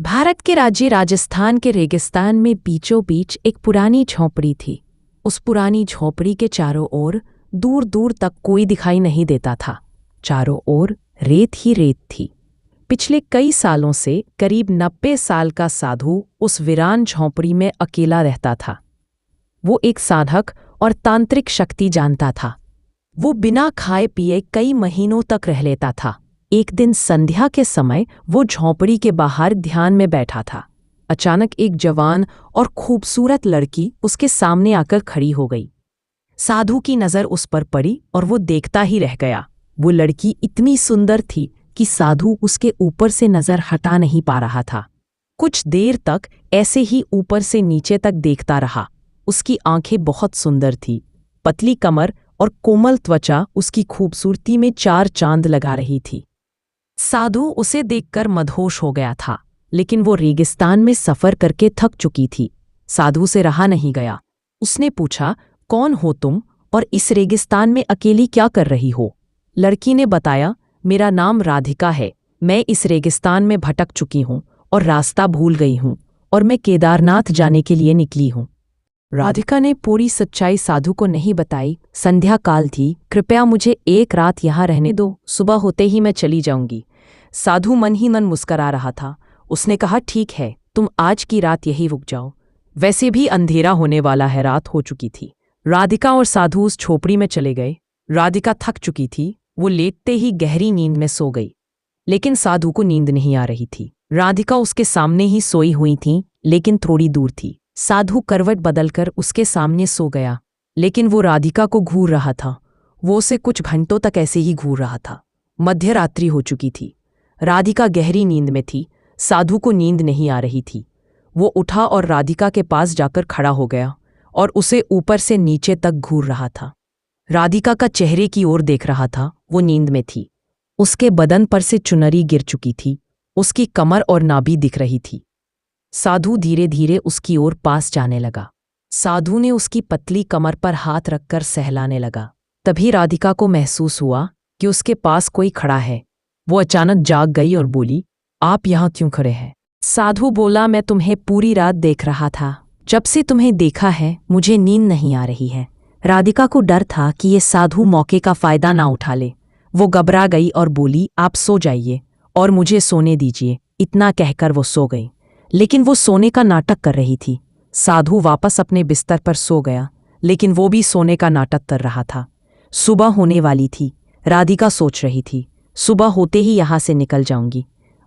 भारत के राज्य राजस्थान के रेगिस्तान में बीचों बीच एक पुरानी झोंपड़ी थी। उस पुरानी झोंपड़ी के चारों ओर दूर दूर तक कोई दिखाई नहीं देता था। चारों ओर रेत ही रेत थी। पिछले कई सालों से करीब 90 साल का साधु उस वीरान झोंपड़ी में अकेला रहता था। वो एक साधक और तांत्रिक शक्ति जानता था। वो बिना खाए पिए कई महीनों तक रह लेता था। एक दिन संध्या के समय वो झोंपड़ी के बाहर ध्यान में बैठा था। अचानक एक जवान और खूबसूरत लड़की उसके सामने आकर खड़ी हो गई। साधु की नज़र उस पर पड़ी और वो देखता ही रह गया। वो लड़की इतनी सुंदर थी कि साधु उसके ऊपर से नज़र हटा नहीं पा रहा था। कुछ देर तक ऐसे ही ऊपर से नीचे तक देखता रहा। उसकी आंखें बहुत सुंदर थी। पतली कमर और कोमल त्वचा उसकी खूबसूरती में 4 चांद लगा रही थी। साधु उसे देखकर मदहोश हो गया था, लेकिन वो रेगिस्तान में सफ़र करके थक चुकी थी। साधु से रहा नहीं गया। उसने पूछा, कौन हो तुम और इस रेगिस्तान में अकेली क्या कर रही हो? लड़की ने बताया, मेरा नाम राधिका है। मैं इस रेगिस्तान में भटक चुकी हूँ और रास्ता भूल गई हूँ और मैं केदारनाथ जाने के लिए निकली हूँ। राधिका ने पूरी सच्चाई साधु को नहीं बताई। संध्या काल थी। कृपया मुझे एक रात यहाँ रहने दो, सुबह होते ही मैं चली जाऊंगी। साधु मन ही मन मुस्करा रहा था। उसने कहा, ठीक है, तुम आज की रात यहीं रुक जाओ। वैसे भी अंधेरा होने वाला है, रात हो चुकी थी। राधिका और साधु उस झोपड़ी में चले गए। राधिका थक चुकी थी। वो लेटते ही गहरी नींद में सो गई, लेकिन साधु को नींद नहीं आ रही थी। राधिका उसके सामने ही सोई हुई थी, लेकिन थोड़ी दूर थी। साधु करवट बदलकर उसके सामने सो गया, लेकिन वो राधिका को घूर रहा था। वो उसे कुछ घंटों तक ऐसे ही घूर रहा था। मध्य रात्रि हो चुकी थी। राधिका गहरी नींद में थी। साधु को नींद नहीं आ रही थी। वो उठा और राधिका के पास जाकर खड़ा हो गया और उसे ऊपर से नीचे तक घूर रहा था। राधिका का चेहरे की ओर देख रहा था। वो नींद में थी। उसके बदन पर से चुनरी गिर चुकी थी। उसकी कमर और नाभि दिख रही थी। साधु धीरे धीरे उसकी ओर पास जाने लगा। साधु ने उसकी पतली कमर पर हाथ रखकर सहलाने लगा। तभी राधिका को महसूस हुआ कि उसके पास कोई खड़ा है। वो अचानक जाग गई और बोली, आप यहाँ क्यों खड़े हैं? साधु बोला, मैं तुम्हें पूरी रात देख रहा था। जब से तुम्हें देखा है मुझे नींद नहीं आ रही है। राधिका को डर था कि ये साधु मौके का फायदा ना उठा ले। वो घबरा गई और बोली, आप सो जाइए और मुझे सोने दीजिए। इतना कहकर वो सो गई, लेकिन वो सोने का नाटक कर रही थी। साधु वापस अपने बिस्तर पर सो गया, लेकिन वो भी सोने का नाटक कर रहा था। सुबह होने वाली थी। राधिका सोच रही थी, सुबह होते ही यहाँ से निकल जाऊंगी।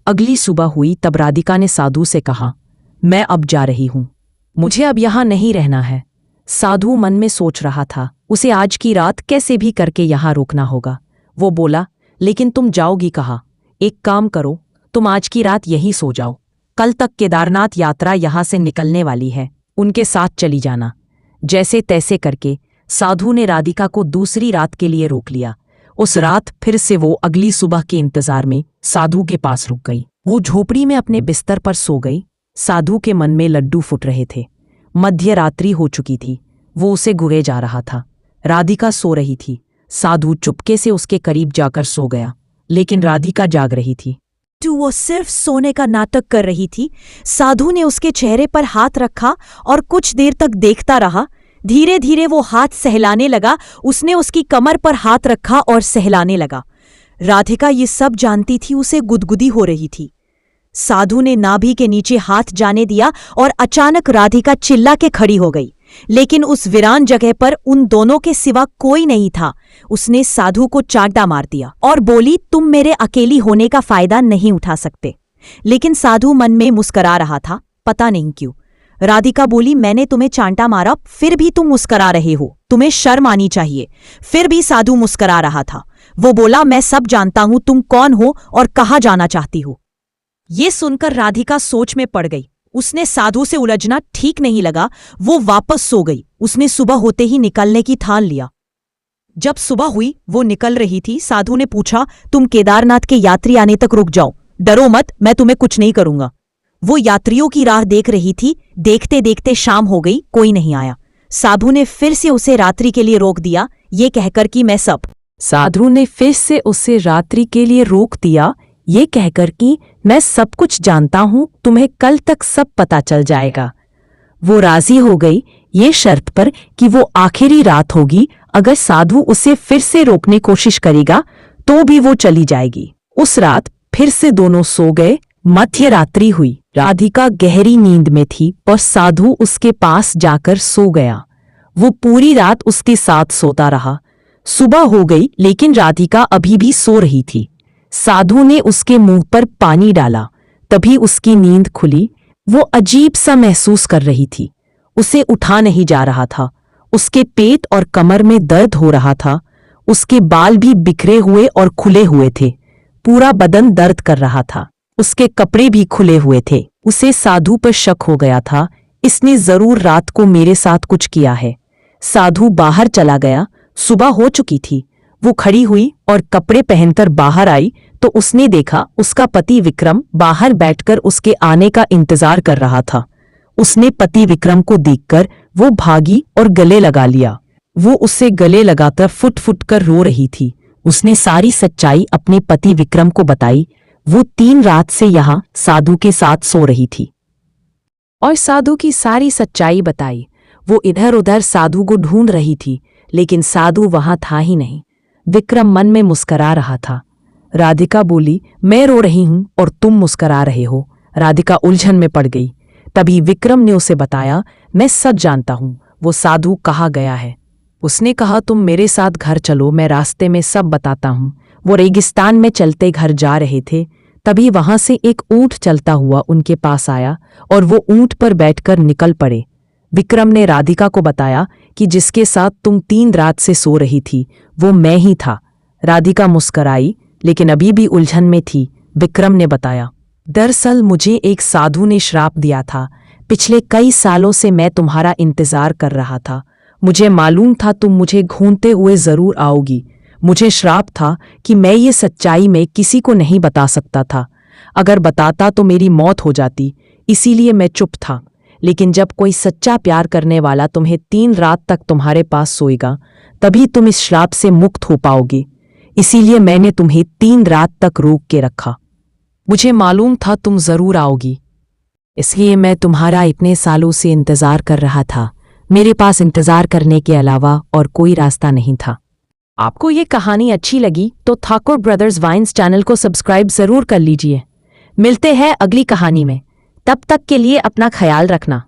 अगली सुबह हुई तब राधिका ने साधु से कहा, मैं अब जा रही हूँ, मुझे अब यहाँ नहीं रहना है। साधु मन में सोच रहा था, उसे आज की रात कैसे भी करके यहाँ रोकना होगा। वो बोला, लेकिन तुम जाओगी कहाँ? एक काम करो, तुम आज की रात यहीं सो जाओ। कल तक केदारनाथ यात्रा यहाँ से निकलने वाली है, उनके साथ चली जाना। जैसे तैसे करके साधु ने राधिका को दूसरी रात के लिए रोक लिया। उस रात फिर से वो अगली सुबह के इंतजार में साधु के पास रुक गई। वो झोपड़ी में अपने बिस्तर पर सो गई। साधु के मन में लड्डू फूट रहे थे। मध्य रात्रि हो चुकी थी। वो उसे घूरे जा रहा था। राधिका सो रही थी। साधु चुपके से उसके करीब जाकर सो गया, लेकिन राधिका जाग रही थी। वो सिर्फ सोने का नाटक कर रही थी। साधु ने उसके चेहरे पर हाथ रखा और कुछ देर तक देखता रहा। धीरे धीरे वो हाथ सहलाने लगा। उसने उसकी कमर पर हाथ रखा और सहलाने लगा। राधिका ये सब जानती थी, उसे गुदगुदी हो रही थी। साधु ने नाभि के नीचे हाथ जाने दिया और अचानक राधिका चिल्ला के खड़ी हो गई, लेकिन उस वीरान जगह पर उन दोनों के सिवा कोई नहीं था। उसने साधु को चांटा मार दिया और बोली, तुम मेरे अकेली होने का फायदा नहीं उठा सकते। लेकिन साधु मन में मुस्करा रहा था, पता नहीं क्यों। राधिका बोली, मैंने तुम्हें चांटा मारा, फिर भी तुम मुस्करा रहे हो, तुम्हें शर्म आनी चाहिए। फिर भी साधु मुस्करा रहा था। वो बोला, मैं सब जानता हूं तुम कौन हो और कहाँ जाना चाहती हो। ये सुनकर राधिका सोच में पड़ गई। उसने साधु से उलझना ठीक नहीं लगा। वो वापस सो गई। उसने सुबह होते ही निकलने की ठान लिया। जब सुबह हुई वो निकल रही थी। साधु ने पूछा, तुम केदारनाथ के यात्री आने तक रुक जाओ, डरो मत, मैं तुम्हें कुछ नहीं करूंगा। वो यात्रियों की राह देख रही थी। देखते देखते शाम हो गई, कोई नहीं आया। साधु ने फिर से उसे रात्रि के लिए रोक दिया, ये कहकर कि मैं सब। साधु ने फिर से उसे रात्रि के लिए रोक दिया, ये कहकर कि मैं सब कुछ जानता हूं, तुम्हें कल तक सब पता चल जाएगा। वो राजी हो गई ये शर्त पर कि वो आखिरी रात होगी, अगर साधु उसे फिर से रोकने कोशिश करेगा तो भी वो चली जाएगी। उस रात फिर से दोनों सो गए। मध्य रात्रि हुई। राधिका गहरी नींद में थी और साधु उसके पास जाकर सो गया। वो पूरी रात उसके साथ सोता रहा। सुबह हो गई लेकिन राधिका अभी भी सो रही थी। साधु ने उसके मुंह पर पानी डाला, तभी उसकी नींद खुली। वो अजीब सा महसूस कर रही थी। उसे उठा नहीं जा रहा था। उसके पेट और कमर में दर्द हो रहा था। उसके बाल भी बिखरे हुए और खुले हुए थे। पूरा बदन दर्द कर रहा था। उसके कपड़े भी खुले हुए थे। उसे साधु पर शक हो गया था, इसने जरूर रात को मेरे साथ कुछ किया है। साधु बाहर चला गया। सुबह हो चुकी थी। वो खड़ी हुई और कपड़े पहनकर बाहर आई तो उसने देखा उसका पति विक्रम बाहर बैठकर उसके आने का इंतजार कर रहा था। उसने पति विक्रम को देखकर वो भागी और गले लगा लिया। वो उससे गले लगाकर फुट फुट कर रो रही थी। उसने सारी सच्चाई अपने पति विक्रम को बताई। वो 3 रात से यहाँ साधु के साथ सो रही थी और साधु की सारी सच्चाई बताई। वो इधर उधर साधु को ढूंढ रही थी लेकिन साधु वहां था ही नहीं। विक्रम मन में मुस्करा रहा था। राधिका बोली, मैं रो रही हूं और तुम मुस्करा रहे हो। राधिका उलझन में पड़ गई। तभी विक्रम ने उसे बताया, मैं सच जानता हूं वो साधु कहाँ गया है। उसने कहा तुम मेरे साथ घर चलो, मैं रास्ते में सब बताता हूं। वो रेगिस्तान में चलते घर जा रहे थे, तभी वहां से एक ऊंट चलता हुआ उनके पास आया और वो ऊंट पर बैठकर निकल पड़े। विक्रम ने राधिका को बताया कि जिसके साथ तुम 3 रात से सो रही थी वो मैं ही था। राधिका मुस्कराई लेकिन अभी भी उलझन में थी। विक्रम ने बताया, दरअसल मुझे एक साधु ने श्राप दिया था। पिछले कई सालों से मैं तुम्हारा इंतजार कर रहा था। मुझे मालूम था तुम मुझे ढूंढते हुए जरूर आओगी। मुझे श्राप था कि मैं ये सच्चाई में किसी को नहीं बता सकता था। अगर बताता तो मेरी मौत हो जाती, इसीलिए मैं चुप था। लेकिन जब कोई सच्चा प्यार करने वाला तुम्हें 3 रात तक तुम्हारे पास सोएगा, तभी तुम इस श्राप से मुक्त हो पाओगे। इसीलिए मैंने तुम्हें 3 रात तक रोक के रखा। मुझे मालूम था तुम जरूर आओगी, इसलिए मैं तुम्हारा इतने सालों से इंतजार कर रहा था। मेरे पास इंतजार करने के अलावा और कोई रास्ता नहीं था। आपको ये कहानी अच्छी लगी तो ठाकुर ब्रदर्स वाइन्स चैनल को सब्सक्राइब जरूर कर लीजिए। मिलते हैं अगली कहानी में। तब तक के लिए अपना ख्याल रखना।